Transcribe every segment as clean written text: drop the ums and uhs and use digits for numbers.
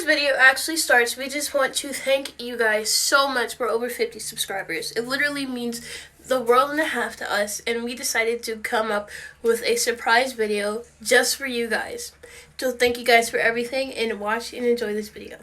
this video actually starts, we just want to thank you guys so much for over 50 subscribers. It literally means the world and a half to us, and we decided to come up with a surprise video just for you guys. So thank you guys for everything, and watch and enjoy this video.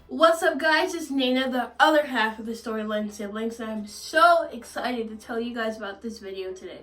What's up, guys? It's Nana, the other half of the Storyline Siblings, and I'm so excited to tell you guys about this video today.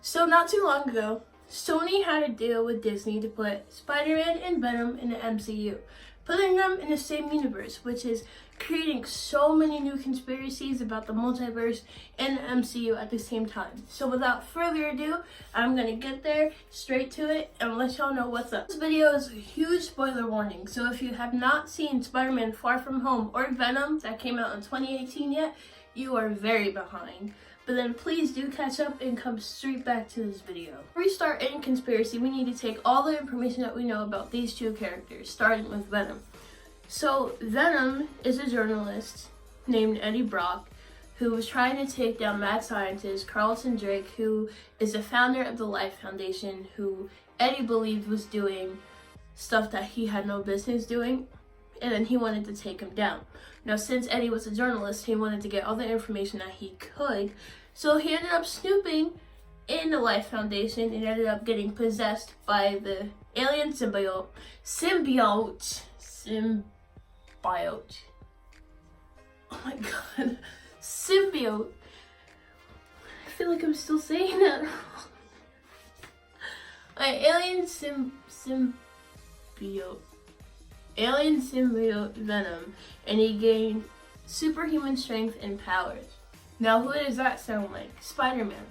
So not too long ago, Sony had a deal with Disney to put Spider-Man and Venom in the MCU, putting them in the same universe, which is creating so many new conspiracies about the multiverse and the MCU at the same time. So without further ado, I'm gonna get there straight to it and let y'all know what's up. This video is a huge spoiler warning, so if you have not seen Spider-Man Far From Home or Venom that came out in 2018 yet, you are very behind. But then please do catch up and come straight back to this video. Before we start any conspiracy, we need to take all the information that we know about these two characters, starting with Venom. So Venom is a journalist named Eddie Brock who was trying to take down mad scientist Carlton Drake, who is the founder of the Life Foundation, who Eddie believed was doing stuff that he had no business doing, and then he wanted to take him down. Now, since Eddie was a journalist, he wanted to get all the information that he could, so he ended up snooping in the Life Foundation and ended up getting possessed by the alien symbiote. Oh my god. Symbiote. I feel like I'm still saying that wrong. Alien symbiote Venom, and he gained superhuman strength and powers. Now, who does that sound like? Spider-Man.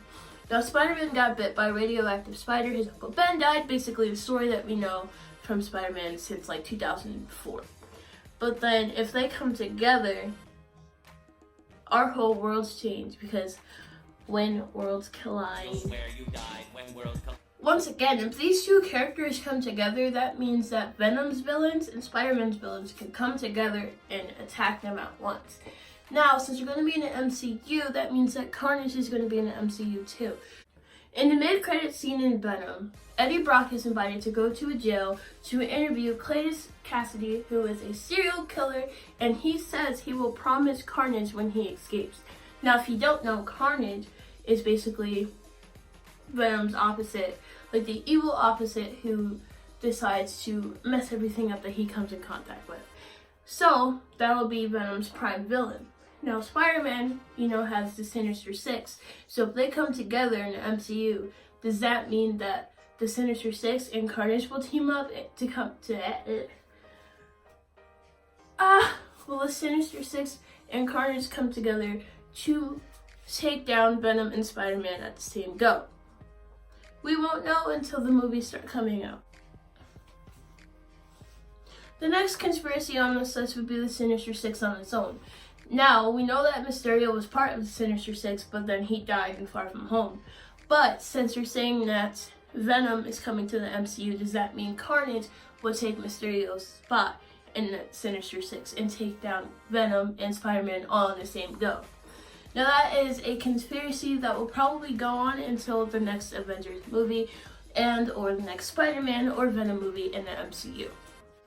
Now, Spider-Man got bit by a radioactive spider. His Uncle Ben died. Basically, the story that we know from Spider-Man since like 2004. But then, if they come together, our whole world's changed, because when worlds collide. Once again, if these two characters come together, that means that Venom's villains and Spider-Man's villains can come together and attack them at once. Now, since you're going to be in the MCU, that means that Carnage is going to be in the MCU too. In the mid-credits scene in Venom, Eddie Brock is invited to go to a jail to interview Cletus Cassidy, who is a serial killer, and he says he will promise Carnage when he escapes. Now, if you don't know, Carnage is basically Venom's opposite, like the evil opposite who decides to mess everything up that he comes in contact with. So, that'll be Venom's prime villain. Now, Spider-Man, has the Sinister Six. So if they come together in the MCU, does that mean that the Sinister Six and Carnage will team up to come to will the Sinister Six and Carnage come together to take down Venom and Spider-Man at the same go? We won't know until the movies start coming out. The next conspiracy on this list would be the Sinister Six on its own. Now, we know that Mysterio was part of the Sinister Six, but then he died in Far From Home. But since you're saying that Venom is coming to the MCU, does that mean Carnage will take Mysterio's spot in the Sinister Six and take down Venom and Spider-Man all in the same go? Now, that is a conspiracy that will probably go on until the next Avengers movie or the next Spider-Man or Venom movie in the MCU.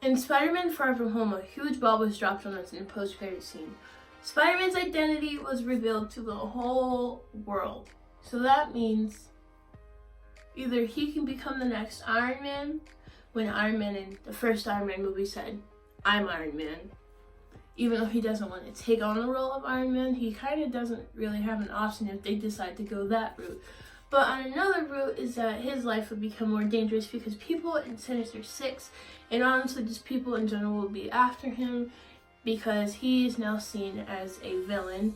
In Spider-Man Far From Home, a huge bomb was dropped on us in the post-credit scene. Spider-Man's identity was revealed to the whole world. So that means either he can become the next Iron Man, when Iron Man in the first Iron Man movie said, "I'm Iron Man." Even though he doesn't want to take on the role of Iron Man, he kind of doesn't really have an option if they decide to go that route. But on another route is that his life would become more dangerous because people in Sinister Six, and honestly just people in general, will be after him because he is now seen as a villain,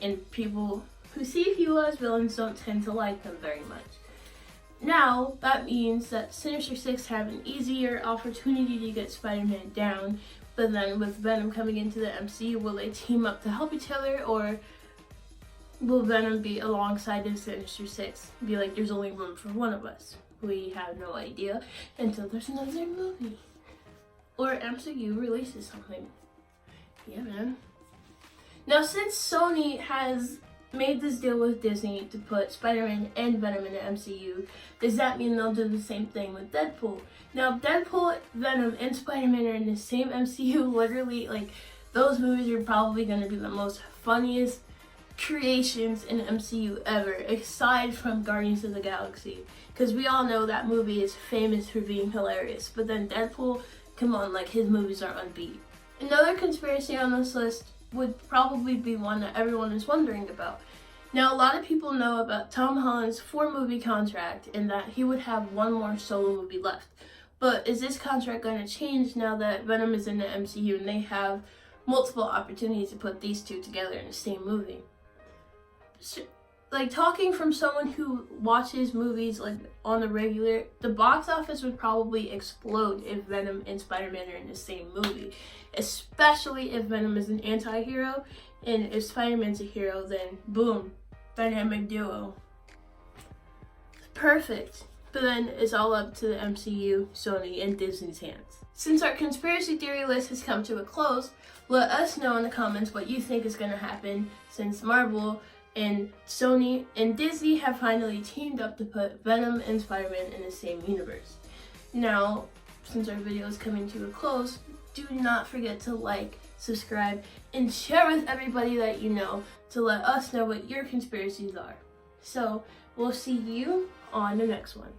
and people who see people as villains don't tend to like them very much. Now, that means that Sinister Six have an easier opportunity to get Spider-Man down, but then with Venom coming into the MCU, will they team up to help each other, or will Venom be alongside the Sinister Six? Be like, there's only room for one of us. We have no idea until there's another movie. Or MCU releases something. Yeah, man. Now, since Sony has made this deal with Disney to put Spider-Man and Venom in the MCU, does that mean they'll do the same thing with Deadpool? Now, Deadpool, Venom, and Spider-Man are in the same MCU, literally, like, those movies are probably going to be the most funniest creations in the MCU ever, aside from Guardians of the Galaxy. Because we all know that movie is famous for being hilarious. But then Deadpool, come on, like, his movies are unbeat. Another conspiracy on this list would probably be one that everyone is wondering about. Now, a lot of people know about Tom Holland's 4-movie contract and that he would have one more solo movie left. But is this contract going to change now that Venom is in the MCU and they have multiple opportunities to put these two together in the same movie? So, like, talking from someone who watches movies like on the regular, the box office would probably explode if Venom and Spider-Man are in the same movie, especially if Venom is an anti-hero, and if Spider-Man's a hero, then boom, dynamic duo. Perfect. But then it's all up to the MCU, Sony, and Disney's hands. Since our conspiracy theory list has come to a close, let us know in the comments what you think is going to happen, since Marvel and Sony and Disney have finally teamed up to put Venom and Spider-Man in the same universe. Now, since our video is coming to a close, do not forget to like, subscribe, and share with everybody that you know to let us know what your conspiracies are. So, we'll see you on the next one.